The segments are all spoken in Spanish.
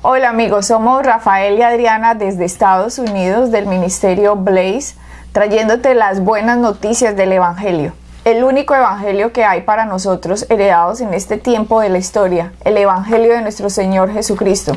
Hola amigos, somos Rafael y Adriana desde Estados Unidos del Ministerio Blaze, trayéndote las buenas noticias del Evangelio. El único Evangelio que hay para nosotros heredados en este tiempo de la historia, el Evangelio de nuestro Señor Jesucristo.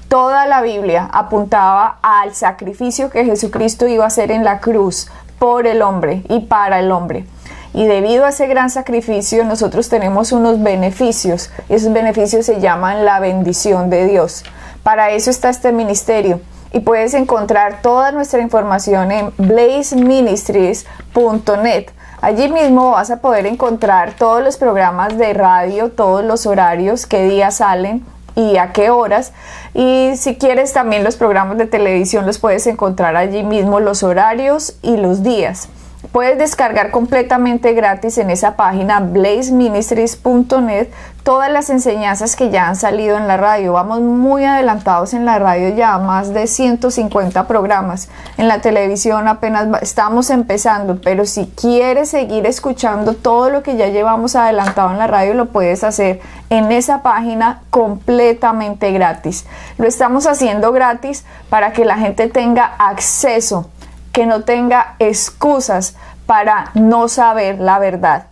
Toda la Biblia apuntaba al sacrificio que Jesucristo iba a hacer en la cruz por el hombre y para el hombre. Y debido a ese gran sacrificio nosotros tenemos unos beneficios, y esos beneficios se llaman la bendición de Dios. Para eso está este ministerio y puedes encontrar toda nuestra información en blazeministries.net. Allí mismo vas a poder encontrar todos los programas de radio, todos los horarios, qué días salen y a qué horas. Y si quieres también los programas de televisión los puedes encontrar allí mismo, los horarios y los días. Puedes descargar completamente gratis en esa página blazeministries.net todas las enseñanzas que ya han salido en la radio. Vamos muy adelantados en la radio ya, más de 150 programas. En la televisión apenas estamos empezando, pero si quieres seguir escuchando todo lo que ya llevamos adelantado en la radio, lo puedes hacer en esa página completamente gratis. Lo estamos haciendo gratis para que la gente tenga acceso, que no tenga excusas para no saber la verdad.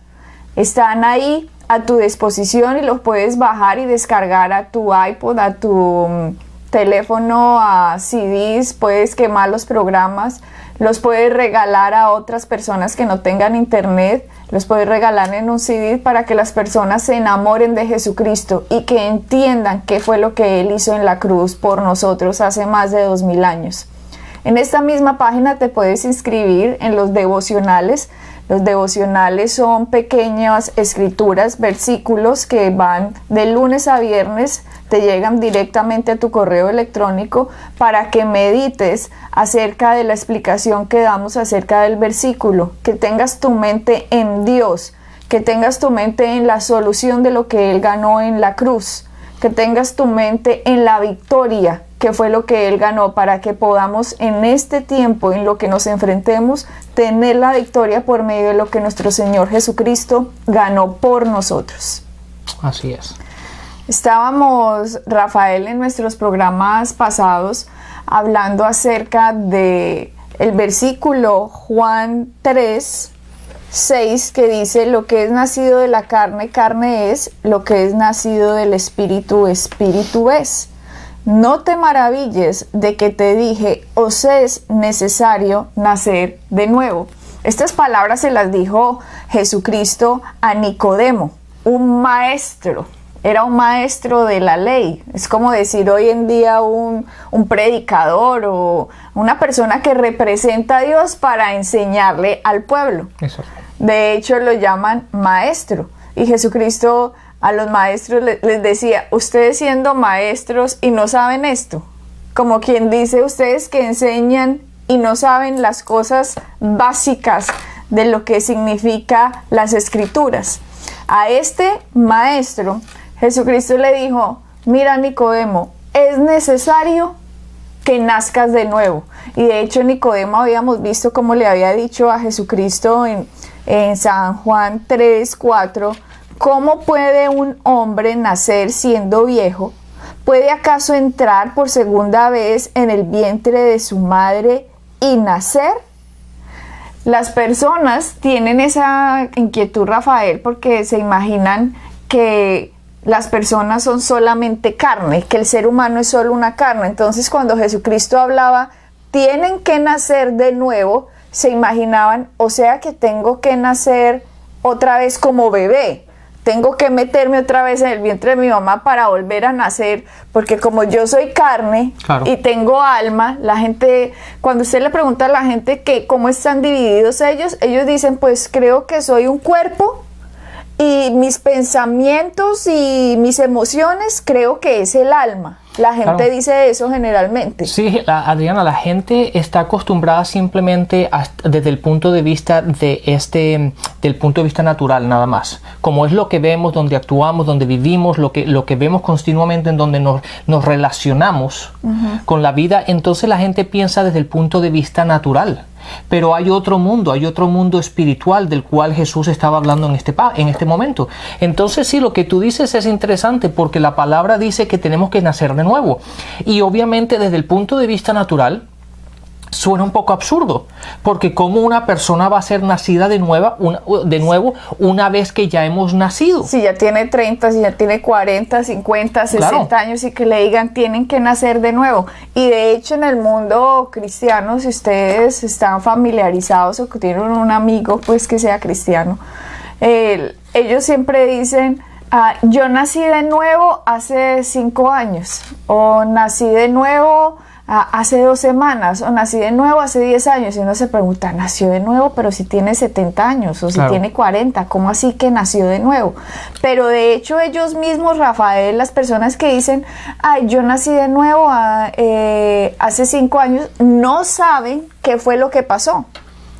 Están ahí a tu disposición y los puedes bajar y descargar a tu iPod, a tu teléfono, a CDs, puedes quemar los programas, los puedes regalar a otras personas que no tengan internet, los puedes regalar en un CD para que las personas se enamoren de Jesucristo y que entiendan qué fue lo que Él hizo en la cruz por nosotros hace más de 2000 años. En esta misma página te puedes inscribir en los devocionales. Los devocionales son pequeñas escrituras, versículos que van de lunes a viernes, te llegan directamente a tu correo electrónico para que medites acerca de la explicación que damos acerca del versículo, que tengas tu mente en Dios, que tengas tu mente en la solución de lo que Él ganó en la cruz, que tengas tu mente en la victoria, que fue lo que Él ganó, para que podamos en este tiempo en lo que nos enfrentemos tener la victoria por medio de lo que nuestro Señor Jesucristo ganó por nosotros. Así es. Estábamos, Rafael, en nuestros programas pasados hablando acerca de el versículo Juan 3:6, que dice: lo que es nacido de la carne, carne es; lo que es nacido del espíritu, espíritu es. No te maravilles de que te dije, os es necesario nacer de nuevo. Estas palabras se las dijo Jesucristo a Nicodemo, un maestro. Era un maestro de la ley. Es como decir hoy en día un predicador o una persona que representa a Dios para enseñarle al pueblo. Eso. De hecho, lo llaman maestro. Y Jesucristo a los maestros les decía: ustedes siendo maestros y no saben esto. Como quien dice, ustedes que enseñan y no saben las cosas básicas de lo que significa las escrituras. A este maestro, Jesucristo le dijo: mira, Nicodemo, es necesario que nazcas de nuevo. Y de hecho Nicodemo habíamos visto cómo le había dicho a Jesucristo en San Juan 3:4, ¿cómo puede un hombre nacer siendo viejo? ¿Puede acaso entrar por segunda vez en el vientre de su madre y nacer? Las personas tienen esa inquietud, Rafael, porque se imaginan que las personas son solamente carne, que el ser humano es solo una carne. Entonces, cuando Jesucristo hablaba, tienen que nacer de nuevo, se imaginaban, o sea que tengo que nacer otra vez como bebé. Tengo que meterme otra vez en el vientre de mi mamá para volver a nacer, porque como yo soy carne, claro, y tengo alma, la gente, cuando usted le pregunta a la gente que cómo están divididos ellos dicen: pues creo que soy un cuerpo y mis pensamientos y mis emociones creo que es el alma. La gente, claro, dice eso generalmente. Sí, Adriana, la gente está acostumbrada simplemente desde el punto de vista del punto de vista natural nada más. Como es lo que vemos, donde actuamos, donde vivimos, lo que vemos continuamente, en donde nos relacionamos con la vida, entonces la gente piensa desde el punto de vista natural. pero hay otro mundo espiritual del cual Jesús estaba hablando en este momento. Entonces sí, lo que tú dices es interesante porque la palabra dice que tenemos que nacer de nuevo. Y obviamente desde el punto de vista natural, suena un poco absurdo, porque ¿cómo una persona va a ser nacida de nuevo una vez que ya hemos nacido? Si ya tiene 30, si ya tiene 40, 50, 60 años y que le digan tienen que nacer de nuevo. Y de hecho en el mundo cristiano, si ustedes están familiarizados o que tienen un amigo pues que sea cristiano, ellos siempre dicen yo nací de nuevo hace 5 años o nací de nuevo hace 2 semanas o nací de nuevo hace 10 años y uno se pregunta, nació de nuevo pero si tiene 70 años o si tiene 40, ¿cómo así que nació de nuevo? Pero de hecho ellos mismos, Rafael, las personas que dicen yo nací de nuevo hace 5 años, no saben qué fue lo que pasó.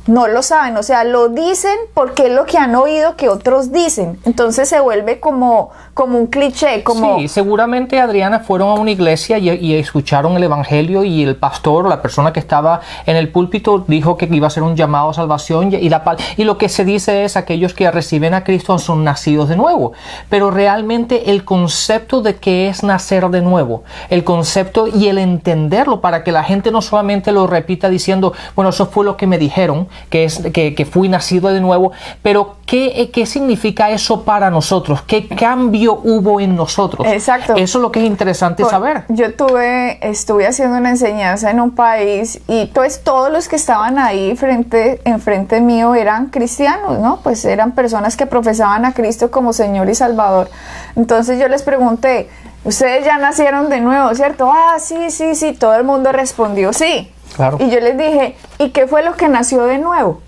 No lo saben, o sea, lo dicen porque es lo que han oído que otros dicen. Entonces se vuelve como un cliché, como... Sí, seguramente, Adriana, fueron a una iglesia y escucharon el evangelio y el pastor o la persona que estaba en el púlpito dijo que iba a ser un llamado a salvación y lo que se dice es aquellos que reciben a Cristo son nacidos de nuevo. Pero realmente el concepto de qué es nacer de nuevo, el concepto y el entenderlo para que la gente no solamente lo repita diciendo, bueno, eso fue lo que me dijeron, que fui nacido de nuevo, pero ¿qué significa eso para nosotros? ¿Qué cambio hubo en nosotros? Exacto. Eso es lo que es interesante saber. Yo estuve haciendo una enseñanza en un país y pues todos los que estaban ahí enfrente mío eran cristianos, ¿no? Pues eran personas que profesaban a Cristo como Señor y Salvador. Entonces yo les pregunté, ustedes ya nacieron de nuevo, ¿cierto? Sí, todo el mundo respondió sí. Claro. Y yo les dije, ¿y qué fue lo que nació de nuevo?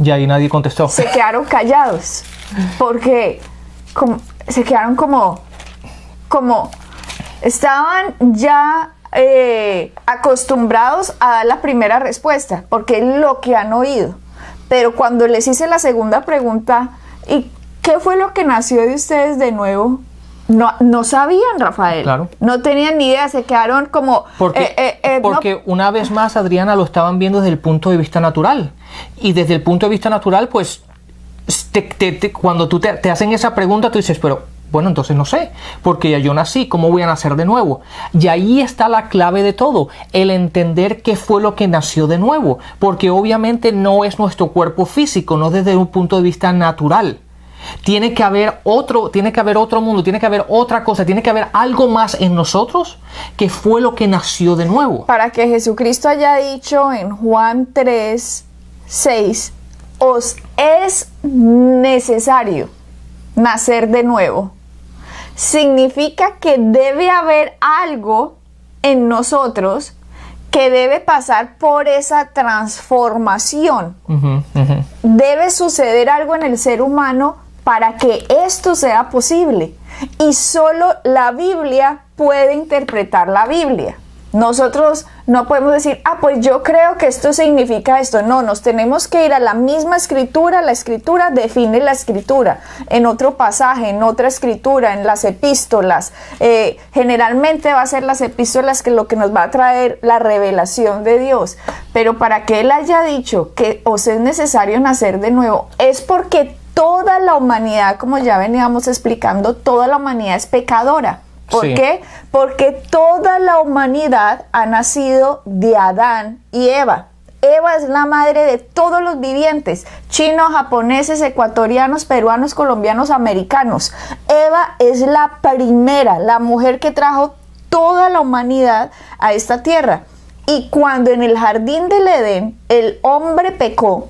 Y ahí nadie contestó. Se quedaron callados, porque se quedaron como estaban ya acostumbrados a dar la primera respuesta, porque es lo que han oído. Pero cuando les hice la segunda pregunta, ¿y qué fue lo que nació de ustedes de nuevo? No sabían, Rafael. Claro. No tenían ni idea, se quedaron como... Porque una vez más, Adriana, lo estaban viendo desde el punto de vista natural. Y desde el punto de vista natural, pues, cuando te hacen esa pregunta, tú dices, pero, bueno, entonces no sé, porque ya yo nací, ¿cómo voy a nacer de nuevo? Y ahí está la clave de todo, el entender qué fue lo que nació de nuevo. Porque obviamente no es nuestro cuerpo físico, no desde un punto de vista natural. Tiene que haber otro mundo, tiene que haber otra cosa, tiene que haber algo más en nosotros que fue lo que nació de nuevo. Para que Jesucristo haya dicho en Juan 3:6, os es necesario nacer de nuevo. Significa que debe haber algo en nosotros que debe pasar por esa transformación. Debe suceder algo en el ser humano para que esto sea posible. Y solo la Biblia puede interpretar la Biblia. Nosotros no podemos decir, pues yo creo que esto significa esto. No, nos tenemos que ir a la misma escritura. La escritura define la escritura. En otro pasaje, en otra escritura, en las epístolas. Generalmente va a ser las epístolas que lo que nos va a traer la revelación de Dios. Pero para que Él haya dicho que os es necesario nacer de nuevo, es porque toda la humanidad, como ya veníamos explicando, toda la humanidad es pecadora. ¿Por qué? Porque toda la humanidad ha nacido de Adán y Eva. Eva es la madre de todos los vivientes, chinos, japoneses, ecuatorianos, peruanos, colombianos, americanos. Eva es la primera, la mujer que trajo toda la humanidad a esta tierra. Y cuando en el jardín del Edén el hombre pecó,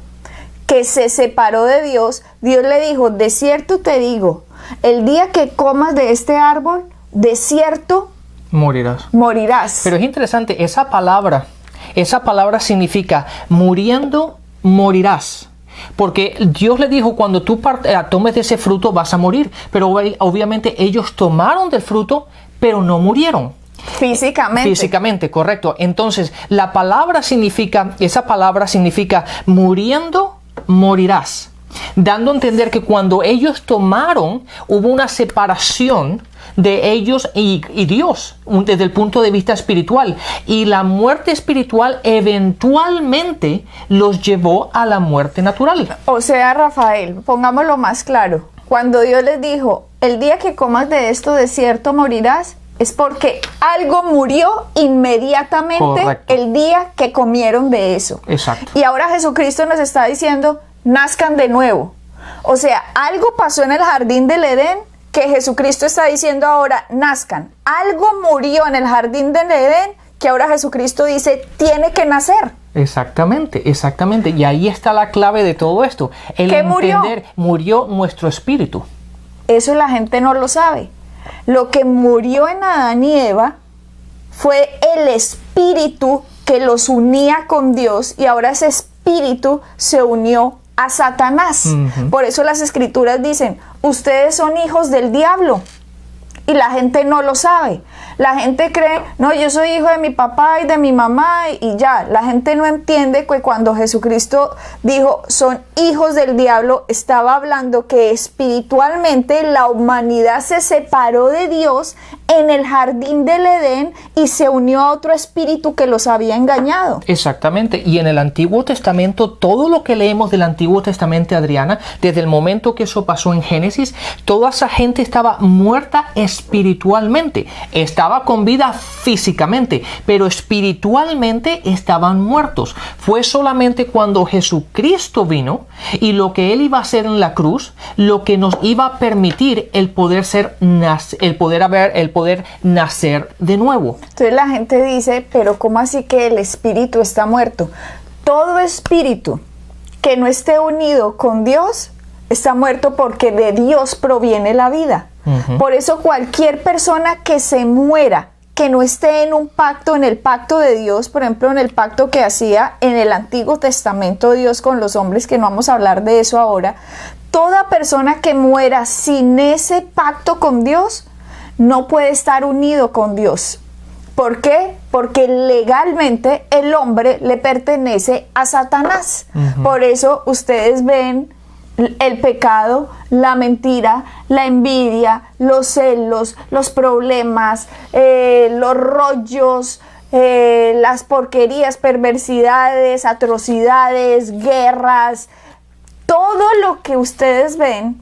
que se separó de Dios, Dios le dijo, de cierto te digo, el día que comas de este árbol, de cierto morirás. Pero es interesante, esa palabra significa muriendo, morirás. Porque Dios le dijo, cuando tú tomes de ese fruto vas a morir. Pero obviamente ellos tomaron del fruto, pero no murieron. Físicamente, correcto. Entonces, esa palabra significa muriendo, morirás. Dando a entender que cuando ellos tomaron, hubo una separación, de ellos y Dios desde el punto de vista espiritual. Y la muerte espiritual eventualmente los llevó a la muerte natural. O sea, Rafael, pongámoslo más claro. Cuando Dios les dijo, el día que comas de esto de cierto morirás, es porque algo murió inmediatamente. Correcto. El día que comieron de eso. Exacto. Y ahora Jesucristo nos está diciendo, nazcan de nuevo. O sea, algo pasó en el jardín del Edén que Jesucristo está diciendo ahora, nazcan. Algo murió en el jardín del Edén que ahora Jesucristo dice, tiene que nacer. Exactamente, exactamente. Y ahí está la clave de todo esto. El ¿qué entender, murió nuestro espíritu. Eso la gente no lo sabe. Lo que murió en Adán y Eva fue el espíritu que los unía con Dios y ahora ese espíritu se unió a Satanás. Por eso las escrituras dicen, ustedes son hijos del diablo. Y la gente no lo sabe. La gente cree, no, yo soy hijo de mi papá y de mi mamá y ya. La gente no entiende que cuando Jesucristo dijo, son hijos del diablo, estaba hablando que espiritualmente la humanidad se separó de Dios en el jardín del Edén y se unió a otro espíritu que los había engañado. Exactamente. Y en el Antiguo Testamento, todo lo que leemos del Antiguo Testamento, Adriana, desde el momento que eso pasó en Génesis, toda esa gente estaba muerta espiritualmente. Estaba con vida físicamente, pero espiritualmente estaban muertos. Fue solamente cuando Jesucristo vino y lo que Él iba a hacer en la cruz, lo que nos iba a permitir el poder nacer de nuevo. Entonces la gente dice, pero ¿cómo así que el espíritu está muerto? Todo espíritu que no esté unido con Dios está muerto porque de Dios proviene la vida. Por eso cualquier persona que se muera, que no esté en un pacto, en el pacto de Dios, por ejemplo en el pacto que hacía en el Antiguo Testamento Dios con los hombres, que no vamos a hablar de eso ahora, toda persona que muera sin ese pacto con Dios no puede estar unido con Dios. ¿Por qué? Porque legalmente el hombre le pertenece a Satanás. Por eso ustedes ven el pecado, la mentira, la envidia, los celos, los problemas, los rollos, las porquerías, perversidades, atrocidades, guerras. Todo lo que ustedes ven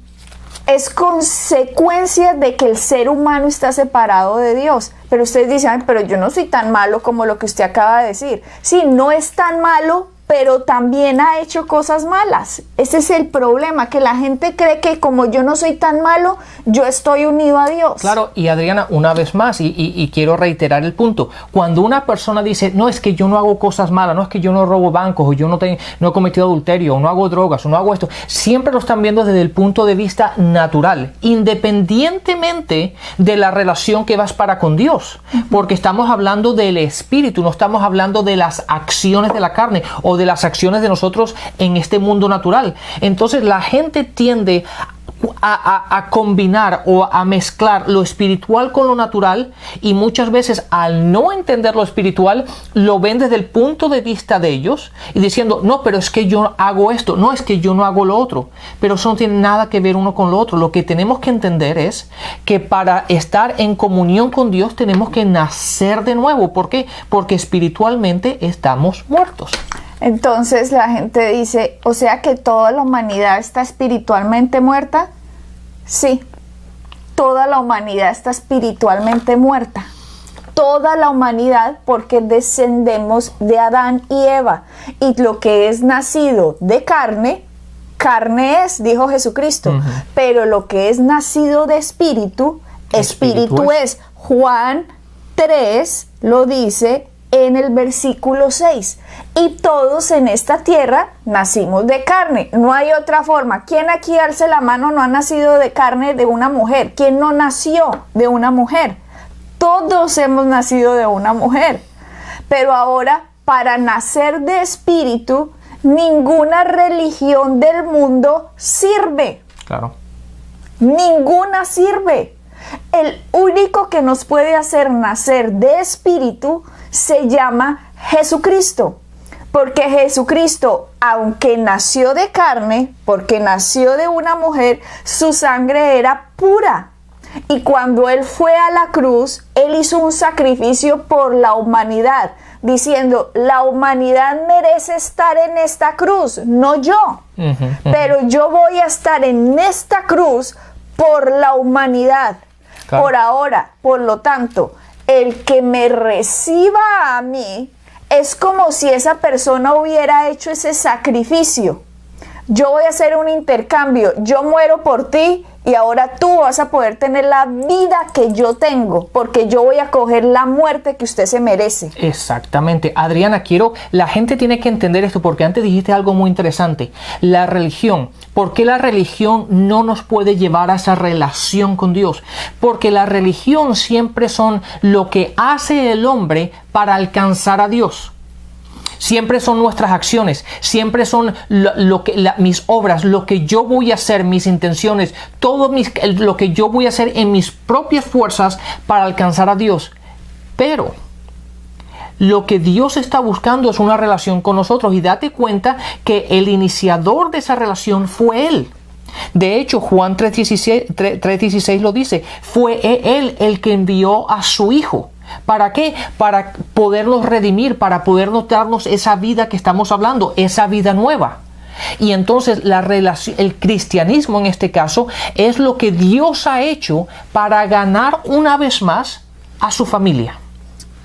es consecuencia de que el ser humano está separado de Dios. Pero ustedes dicen, ay, pero yo no soy tan malo como lo que usted acaba de decir. Sí, no es tan malo, pero también ha hecho cosas malas. Ese es el problema, que la gente cree que como yo no soy tan malo, yo estoy unido a Dios. Claro, y Adriana, una vez más, y quiero reiterar el punto, cuando una persona dice, no, es que yo no hago cosas malas, no es que yo no robo bancos, o yo no he cometido adulterio, o no hago drogas, o no hago esto, siempre lo están viendo desde el punto de vista natural, independientemente de la relación que vas para con Dios, porque estamos hablando del espíritu, no estamos hablando de las acciones de la carne, o de las acciones de nosotros en este mundo natural. Entonces la gente tiende a combinar o a mezclar lo espiritual con lo natural, y muchas veces al no entender lo espiritual lo ven desde el punto de vista de ellos y diciendo, no, pero es que yo hago esto, no, es que yo no hago lo otro, pero eso no tiene nada que ver uno con lo otro. Lo que tenemos que entender es que para estar en comunión con Dios tenemos que nacer de nuevo. ¿Por qué? Porque espiritualmente estamos muertos. Entonces la gente dice, o sea que toda la humanidad está espiritualmente muerta. Sí, toda la humanidad está espiritualmente muerta. Toda la humanidad, porque descendemos de Adán y Eva. Y lo que es nacido de carne, carne es, dijo Jesucristo. Pero lo que es nacido de espíritu, espíritu es. Juan 3 lo dice en el versículo 6. Y todos en esta tierra nacimos de carne. No hay otra forma. ¿Quién aquí alce la mano no ha nacido de carne de una mujer? ¿Quién no nació de una mujer? Todos hemos nacido de una mujer. Pero ahora, para nacer de espíritu, ninguna religión del mundo sirve. Claro. Ninguna sirve. El único que nos puede hacer nacer de espíritu se llama Jesucristo, porque Jesucristo, aunque nació de carne, porque nació de una mujer, su sangre era pura. Y cuando Él fue a la cruz, Él hizo un sacrificio por la humanidad, diciendo, la humanidad merece estar en esta cruz, no yo. Pero yo voy a estar en esta cruz por la humanidad. Claro. Por ahora, por lo tanto, el que me reciba a mí es como si esa persona hubiera hecho ese sacrificio. Yo voy a hacer un intercambio, yo muero por ti y ahora tú vas a poder tener la vida que yo tengo, porque yo voy a coger la muerte que usted se merece. Exactamente. Adriana, la gente tiene que entender esto, porque antes dijiste algo muy interesante. La religión. ¿Por qué la religión no nos puede llevar a esa relación con Dios? Porque la religión siempre son lo que hace el hombre para alcanzar a Dios. Siempre son nuestras acciones, siempre son mis obras, lo que yo voy a hacer, mis intenciones, lo que yo voy a hacer en mis propias fuerzas para alcanzar a Dios. Pero lo que Dios está buscando es una relación con nosotros, y date cuenta que el iniciador de esa relación fue Él. De hecho, Juan 3:16 lo dice, fue Él el que envió a su Hijo. ¿Para qué? Para podernos redimir, para podernos darnos esa vida que estamos hablando, esa vida nueva. Y entonces el cristianismo en este caso es lo que Dios ha hecho para ganar una vez más a su familia.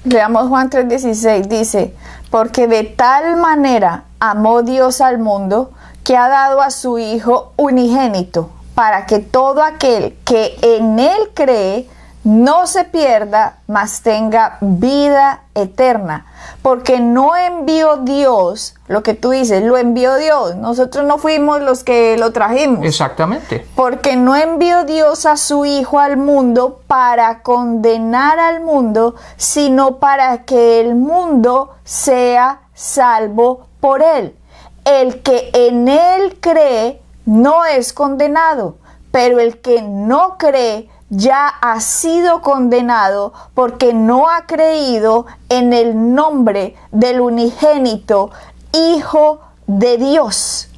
Leamos Juan 3:16, dice, porque de tal manera amó Dios al mundo que ha dado a su Hijo unigénito, para que todo aquel que en Él cree no se pierda, mas tenga vida eterna. Porque no envió Dios, lo que tú dices, lo envió Dios. Nosotros no fuimos los que lo trajimos. Exactamente. Porque no envió Dios a su Hijo al mundo para condenar al mundo, sino para que el mundo sea salvo por él. El que en Él cree no es condenado, pero el que no cree ya ha sido condenado porque no ha creído en el nombre del unigénito Hijo de Dios.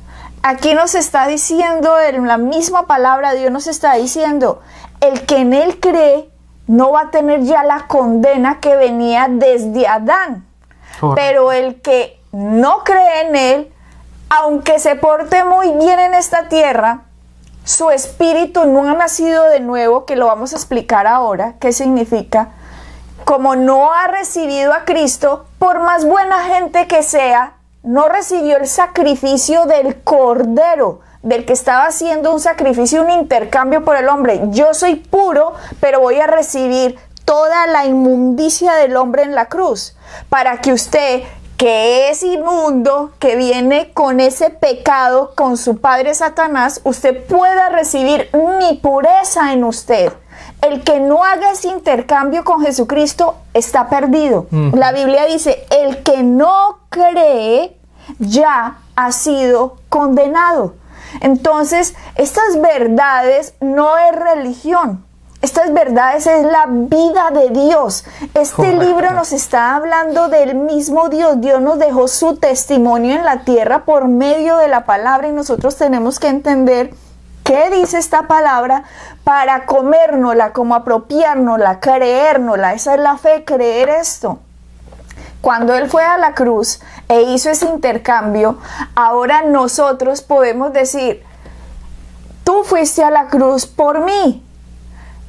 Aquí nos está diciendo, en la misma palabra, Dios nos está diciendo, el que en Él cree no va a tener ya la condena que venía desde Adán. Correcto. Pero el que no cree en Él, aunque se porte muy bien en esta tierra, su espíritu no ha nacido de nuevo, que lo vamos a explicar ahora, qué significa. Como no ha recibido a Cristo, por más buena gente que sea, no recibió el sacrificio del Cordero, del que estaba haciendo un sacrificio, un intercambio por el hombre. Yo soy puro, pero voy a recibir toda la inmundicia del hombre en la cruz, para que usted, que es inmundo, que viene con ese pecado, con su padre Satanás, usted pueda recibir mi pureza en usted. El que no haga ese intercambio con Jesucristo está perdido. La Biblia dice, el que no cree ya ha sido condenado. Entonces, estas verdades no es religión. Estas verdades es la vida de Dios. Correcto. Libro nos está hablando del mismo Dios. Dios nos dejó su testimonio en la tierra por medio de la palabra, y nosotros tenemos que entender qué dice esta palabra para comérnosla, como apropiárnosla, creérnosla. Esa es la fe, creer esto. Cuando Él fue a la cruz e hizo ese intercambio, ahora nosotros podemos decir, tú fuiste a la cruz por mí.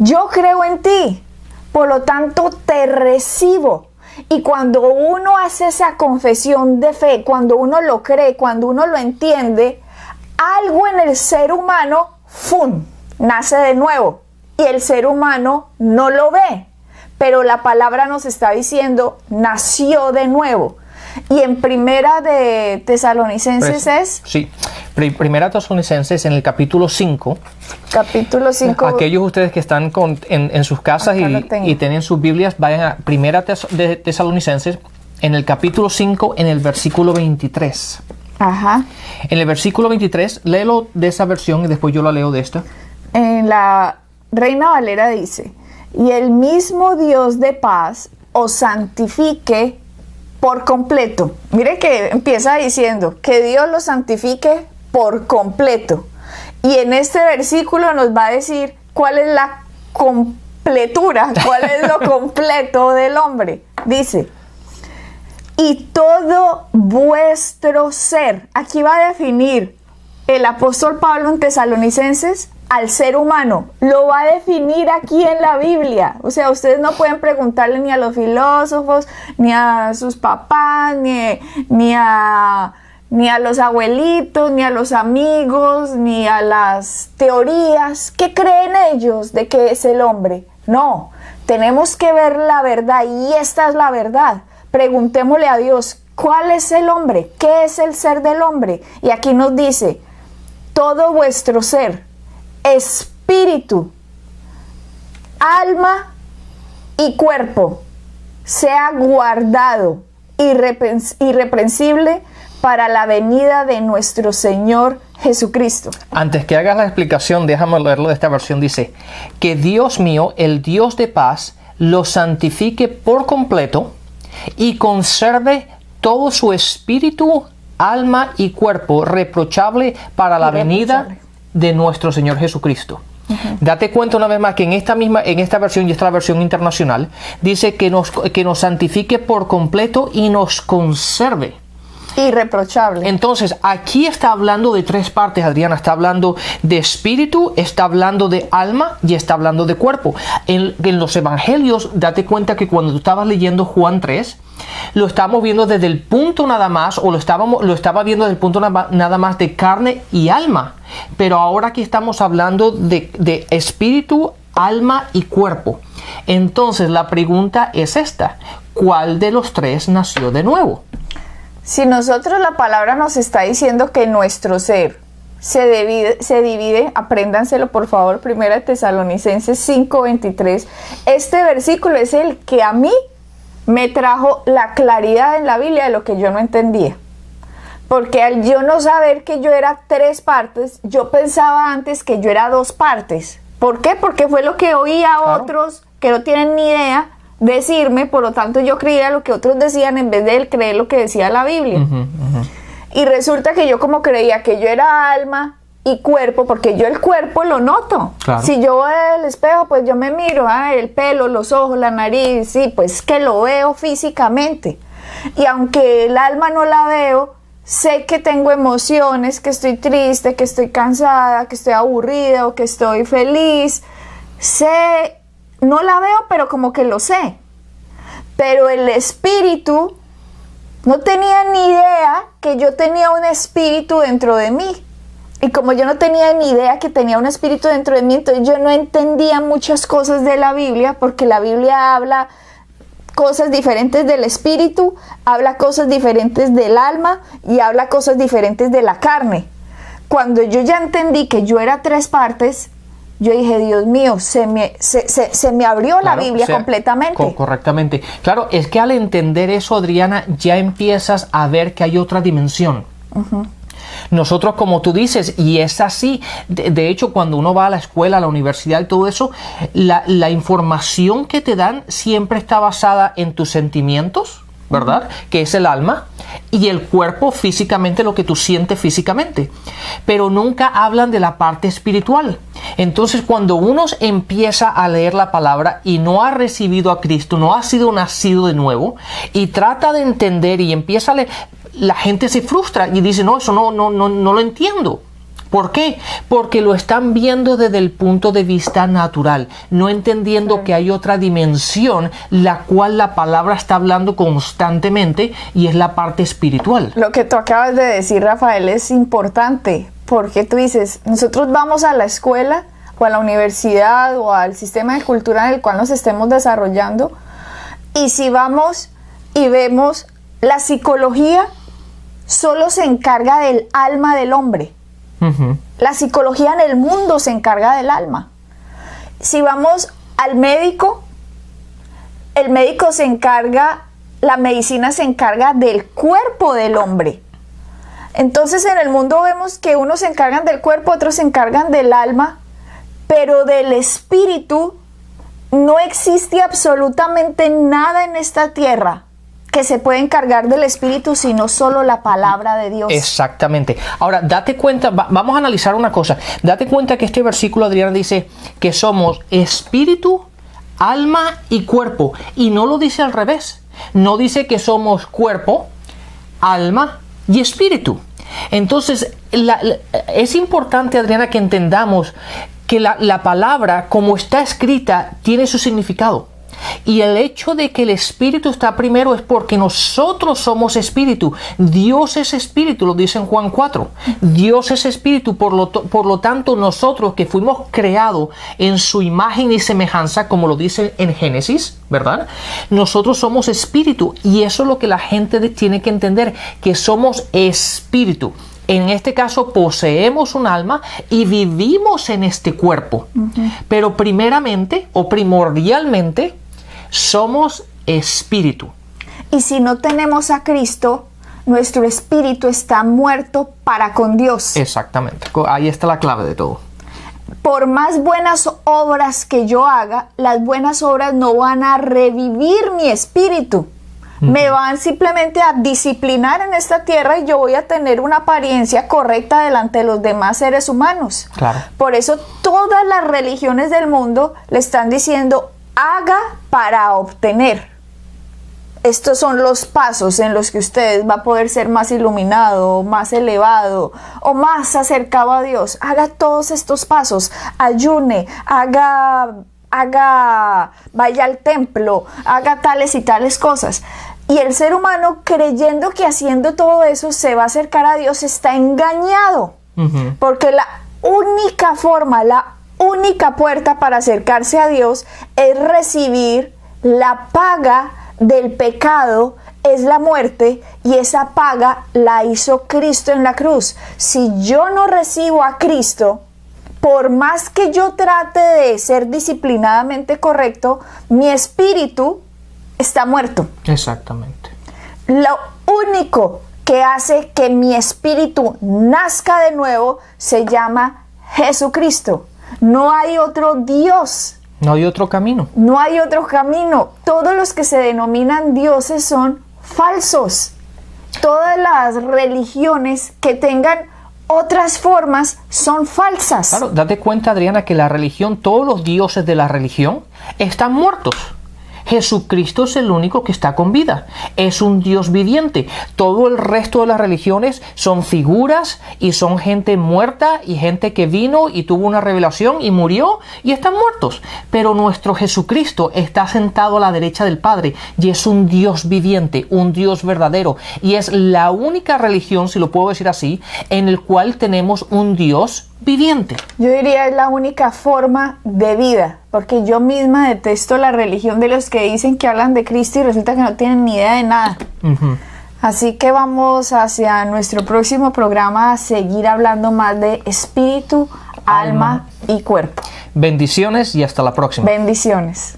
Yo creo en ti, por lo tanto te recibo. Y cuando uno hace esa confesión de fe, cuando uno lo cree, cuando uno lo entiende, algo en el ser humano, ¡fum!, nace de nuevo. Y el ser humano no lo ve, pero la palabra nos está diciendo, nació de nuevo. Y en Primera de Tesalonicenses es... Sí, Primera Tesalonicenses en el capítulo 5. Capítulo 5. Aquellos ustedes que están en sus casas y tienen sus Biblias, vayan a Primera de Tesalonicenses en el capítulo 5, en el versículo 23. Ajá. En el versículo 23, léelo de esa versión y después yo la leo de esta. En la Reina Valera dice, y el mismo Dios de paz os santifique por completo. Mire que empieza diciendo que Dios lo santifique por completo. Y en este versículo nos va a decir cuál es la completura. ¿Cuál es lo completo del hombre? Dice, y todo vuestro ser. Aquí va a definir el apóstol Pablo en Tesalonicenses al ser humano. Lo va a definir aquí en la Biblia. O sea, ustedes no pueden preguntarle ni a los filósofos, ni a sus papás, ni a los abuelitos, ni a los amigos, ni a las teorías. ¿Qué creen ellos de qué es el hombre? No, tenemos que ver la verdad y esta es la verdad. Preguntémosle a Dios, ¿cuál es el hombre? ¿Qué es el ser del hombre? Y aquí nos dice, todo vuestro ser, espíritu, alma y cuerpo, sea guardado irreprensible para la venida de nuestro Señor Jesucristo. Antes que hagas la explicación, déjame leerlo de esta versión. Dice, que Dios mío, el Dios de paz, lo santifique por completo y conserve todo su espíritu, alma y cuerpo reprochable para la venida de nuestro Señor Jesucristo. Date cuenta una vez más que en esta versión, y esta es la versión internacional, dice que nos santifique por completo y nos conserve. Irreprochable. Entonces, aquí está hablando de tres partes, Adriana. Está hablando de espíritu, está hablando de alma y está hablando de cuerpo. En los evangelios, date cuenta que cuando tú estabas leyendo Juan 3, lo estábamos viendo desde el punto nada más, o lo estaba viendo desde el punto nada más de carne y alma. Pero ahora aquí estamos hablando de espíritu, alma y cuerpo. Entonces, la pregunta es esta: ¿cuál de los tres nació de nuevo? Si nosotros, la palabra nos está diciendo que nuestro ser se divide, apréndanselo por favor, 1 Tesalonicenses 5:23. Este versículo es el que a mí me trajo la claridad en la Biblia de lo que yo no entendía. Porque al yo no saber que yo era tres partes, yo pensaba antes que yo era dos partes. ¿Por qué? Porque fue lo que oía a otros que no tienen ni idea decirme, por lo tanto yo creía lo que otros decían en vez de creer lo que decía la Biblia. Y resulta que yo como creía que yo era alma y cuerpo, porque yo el cuerpo lo noto. Claro. Si yo voy al espejo, pues yo me miro, el pelo, los ojos, la nariz, sí, pues que lo veo físicamente. Y aunque el alma no la veo, sé que tengo emociones, que estoy triste, que estoy cansada, que estoy aburrida o que estoy feliz. Sé, no la veo, pero como que lo sé. Pero el espíritu, no tenía ni idea que yo tenía un espíritu dentro de mí. Y como yo no tenía ni idea que tenía un espíritu dentro de mí, entonces yo no entendía muchas cosas de la Biblia, porque la Biblia habla cosas diferentes del espíritu, habla cosas diferentes del alma y habla cosas diferentes de la carne. Cuando yo ya entendí que yo era tres partes, yo dije, Dios mío, se me abrió la Biblia completamente. Correctamente. Claro, es que al entender eso, Adriana, ya empiezas a ver que hay otra dimensión. Nosotros, como tú dices, y es así, de hecho, cuando uno va a la escuela, a la universidad y todo eso, la información que te dan siempre está basada en tus sentimientos, ¿verdad? Que es el alma, y el cuerpo físicamente, lo que tú sientes físicamente. Pero nunca hablan de la parte espiritual. Entonces, cuando uno empieza a leer la palabra y no ha recibido a Cristo, no ha sido nacido de nuevo, y trata de entender y empieza a leer, la gente se frustra y dice, no, eso no lo entiendo. ¿Por qué? Porque lo están viendo desde el punto de vista natural, no entendiendo que hay otra dimensión, la cual la palabra está hablando constantemente, y es la parte espiritual. Lo que tú acabas de decir, Rafael, es importante, porque tú dices, nosotros vamos a la escuela o a la universidad o al sistema de cultura en el cual nos estemos desarrollando, y si vamos y vemos, la psicología solo se encarga del alma del hombre. La psicología en el mundo se encarga del alma. Si vamos al médico, el médico se encarga, la medicina se encarga del cuerpo del hombre. Entonces en el mundo vemos que unos se encargan del cuerpo, otros se encargan del alma, pero del espíritu no existe absolutamente nada en esta tierra que se puede encargar del espíritu, sino solo la palabra de Dios. Exactamente. Ahora, date cuenta, vamos a analizar una cosa. Date cuenta que este versículo, Adriana, dice que somos espíritu, alma y cuerpo. Y no lo dice al revés. No dice que somos cuerpo, alma y espíritu. Entonces, es importante, Adriana, que entendamos que la palabra, como está escrita, tiene su significado. Y el hecho de que el espíritu está primero es porque nosotros somos espíritu. Dios es espíritu, lo dice en Juan 4. Dios es espíritu, por lo tanto nosotros que fuimos creados en su imagen y semejanza, como lo dice en Génesis, ¿verdad? Nosotros somos espíritu, y eso es lo que la gente tiene que entender, que somos espíritu. En este caso poseemos un alma y vivimos en este cuerpo. Pero primeramente o primordialmente somos espíritu. Y si no tenemos a Cristo, nuestro espíritu está muerto para con Dios. Exactamente. Ahí está la clave de todo. Por más buenas obras que yo haga, las buenas obras no van a revivir mi espíritu. Me van simplemente a disciplinar en esta tierra y yo voy a tener una apariencia correcta delante de los demás seres humanos. Claro. Por eso todas las religiones del mundo le están diciendo: haga para obtener. Estos son los pasos en los que usted va a poder ser más iluminado, más elevado o más acercado a Dios. Haga todos estos pasos, ayune, vaya al templo, haga tales y tales cosas. Y el ser humano, creyendo que haciendo todo eso se va a acercar a Dios, está engañado. Porque la única forma, la única puerta para acercarse a Dios es recibir la paga del pecado, es la muerte, y esa paga la hizo Cristo en la cruz. Si yo no recibo a Cristo, por más que yo trate de ser disciplinadamente correcto, mi espíritu está muerto. Exactamente. Lo único que hace que mi espíritu nazca de nuevo se llama Jesucristo. No hay otro Dios. No hay otro camino. No hay otro camino. Todos los que se denominan dioses son falsos. Todas las religiones que tengan otras formas son falsas. Claro, date cuenta, Adriana, que la religión, todos los dioses de la religión están muertos. Jesucristo es el único que está con vida. Es un Dios viviente. Todo el resto de las religiones son figuras y son gente muerta y gente que vino y tuvo una revelación y murió y están muertos. Pero nuestro Jesucristo está sentado a la derecha del Padre y es un Dios viviente, un Dios verdadero. Y es la única religión, si lo puedo decir así, en el cual tenemos un Dios viviente. Yo diría es la única forma de vida, porque yo misma detesto la religión de los que dicen que hablan de Cristo y resulta que no tienen ni idea de nada. Así que vamos hacia nuestro próximo programa a seguir hablando más de espíritu, alma y cuerpo. Bendiciones y hasta la próxima. Bendiciones.